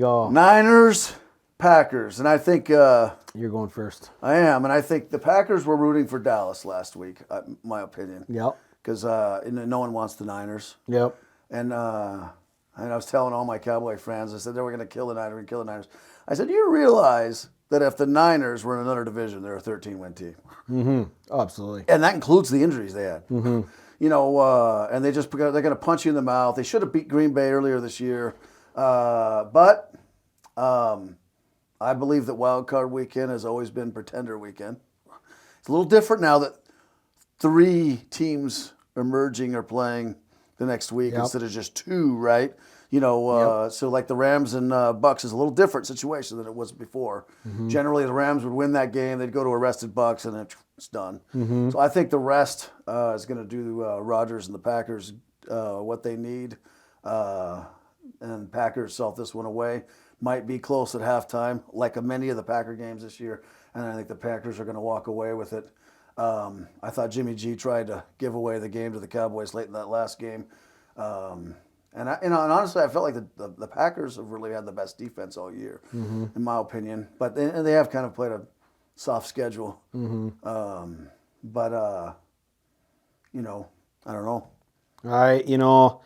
Go. Niners, Packers, and I think You're going first. I am, and I think the Packers were rooting for Dallas last week. My opinion, Yep. because no one wants the Niners. Yep. And I was telling all my Cowboy friends, I said they were going to kill the Niners. We're going to kill the Niners. I said, you realize that if the Niners were in another division, they're a 13-win team. Mm-hmm. Oh, absolutely. And that includes the injuries they had. Mm-hmm. And they're going to punch you in the mouth. They should have beat Green Bay earlier this year. But I believe that Wild Card Weekend has always been Pretender Weekend. It's a little different now that 3 teams emerging are playing the next week instead of just 2, right? So like the Rams and Bucks is a little different situation than it was before. Mm-hmm. Generally, the Rams would win that game, they'd go to a rested Bucks, and then it's done. Mm-hmm. So I think the rest is going to do Rodgers and the Packers what they need. And Packers salt this one away. Might be close at halftime, like many of the Packer games this year. And I think the Packers are going to walk away with it. I thought Jimmy G tried to give away the game to the Cowboys late in that last game. And honestly, I felt like the Packers have really had the best defense all year, in my opinion. But they have kind of played a soft schedule. Mm-hmm. I don't know.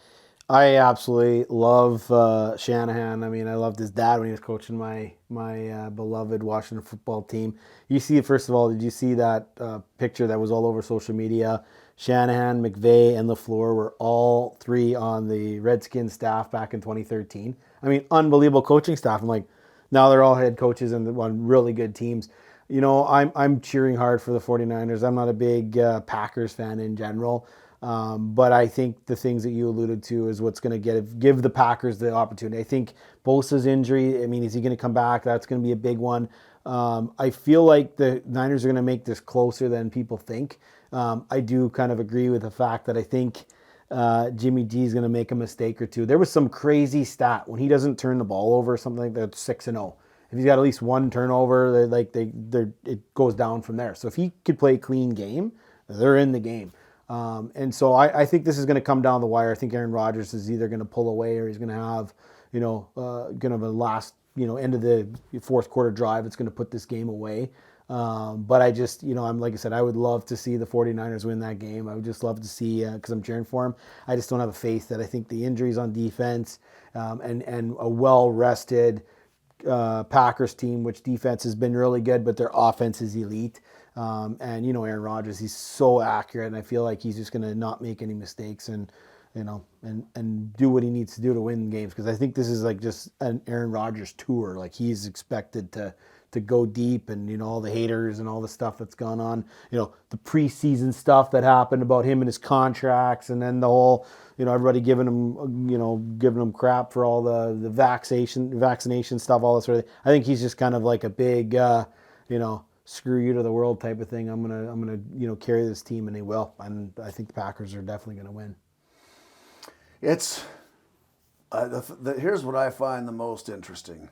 I absolutely love Shanahan. I mean, I loved his dad when he was coaching my beloved Washington football team. You see, first of all, did you see that picture that was all over social media? Shanahan, McVay, and LaFleur were all 3 on the Redskins staff back in 2013. I mean, unbelievable coaching staff. I'm like, now they're all head coaches and on really good teams. I'm cheering hard for the 49ers. I'm not a big Packers fan in general. But I think the things that you alluded to is what's going to give the Packers the opportunity. I think Bosa's injury, I mean, is he going to come back? That's going to be a big one. I feel like the Niners are going to make this closer than people think. I do kind of agree with the fact that I think Jimmy G is going to make a mistake or two. There was some crazy stat when he doesn't turn the ball over, something like that, 6-0. If he's got at least 1 turnover, it goes down from there. So if he could play a clean game, they're in the game. And so I think this is going to come down the wire. I think Aaron Rodgers is either going to pull away or he's going to have, kind of a last, end of the fourth quarter drive. It's going to put this game away. But I just, I'm like I said, I would love to see the 49ers win that game. I would just love to see, because I'm cheering for them. I just don't have a faith that I think the injuries on defense and a well-rested Packers team, which defense has been really good, but their offense is elite. Aaron Rodgers, he's so accurate, and I feel like he's just going to not make any mistakes and do what he needs to do to win games. Because I think this is like just an Aaron Rodgers tour. Like he's expected to go deep, and all the haters and all the stuff that's gone on. The preseason stuff that happened about him and his contracts, and then the whole everybody giving him crap for all the vaccination stuff, all that sort of thing. I think he's just kind of like a big screw you to the world type of thing. I'm gonna carry this team, and they will. And I think the Packers are definitely gonna win. It's here's what I find the most interesting.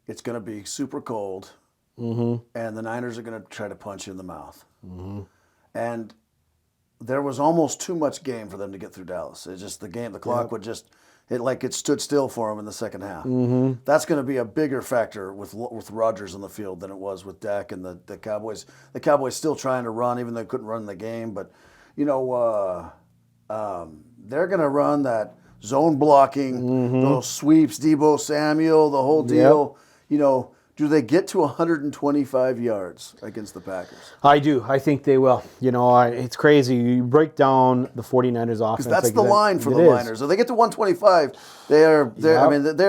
It's gonna be super cold, and the Niners are gonna try to punch you in the mouth. Mm-hmm. And there was almost too much game for them to get through Dallas. It's just the clock would just. It stood still for him in the second half. Mm-hmm. That's going to be a bigger factor with Rodgers on the field than it was with Dak and the Cowboys. The Cowboys still trying to run, even though they couldn't run the game. But, they're going to run that zone blocking, those sweeps, Deebo Samuel, the whole deal. Yep. Do they get to 125 yards against the Packers? I do. I think they will. It's crazy. You break down the 49ers offense. That's the line for the Niners. If they get to 125, they're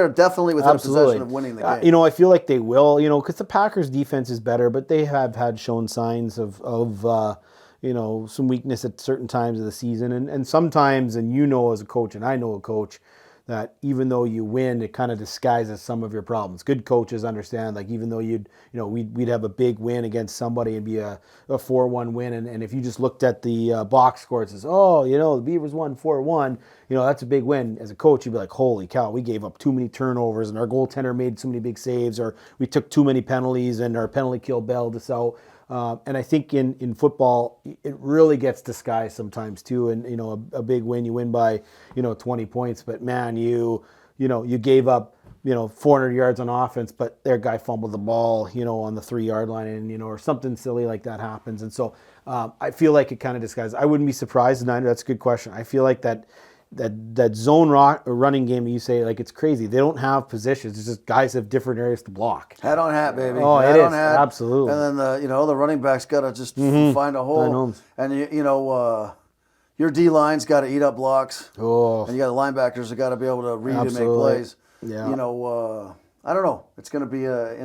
definitely within possession of winning the game. I feel like they will, because the Packers defense is better, but they have had shown signs of some weakness at certain times of the season. And sometimes, and as a coach, and I know a coach, that even though you win, it kind of disguises some of your problems. Good coaches understand, like even though we'd have a big win against somebody and be a 4-1 win, and if you just looked at the box score, it says, the Beavers won 4-1, that's a big win. As a coach, you'd be like, holy cow, we gave up too many turnovers, and our goaltender made so many big saves, or we took too many penalties, and our penalty kill bailed us out. And I think in football, it really gets disguised sometimes too. And, a big win, you win by, 20 points. But man, you gave up 400 yards on offense, but their guy fumbled the ball, on the 3-yard line, and or something silly like that happens. And so I feel like it kind of disguises. I wouldn't be surprised. Niner, that's a good question. I feel like that zone running game, you say, like, it's crazy. They don't have positions. It's just guys have different areas to block. Hat on hat, baby. Oh, hat it on is. hat. Absolutely. And then the running back's got to just find a hole. And your D line's got to eat up blocks. Oh. And you got the linebackers that got to be able to read and make plays. Yeah. I don't know. It's going to be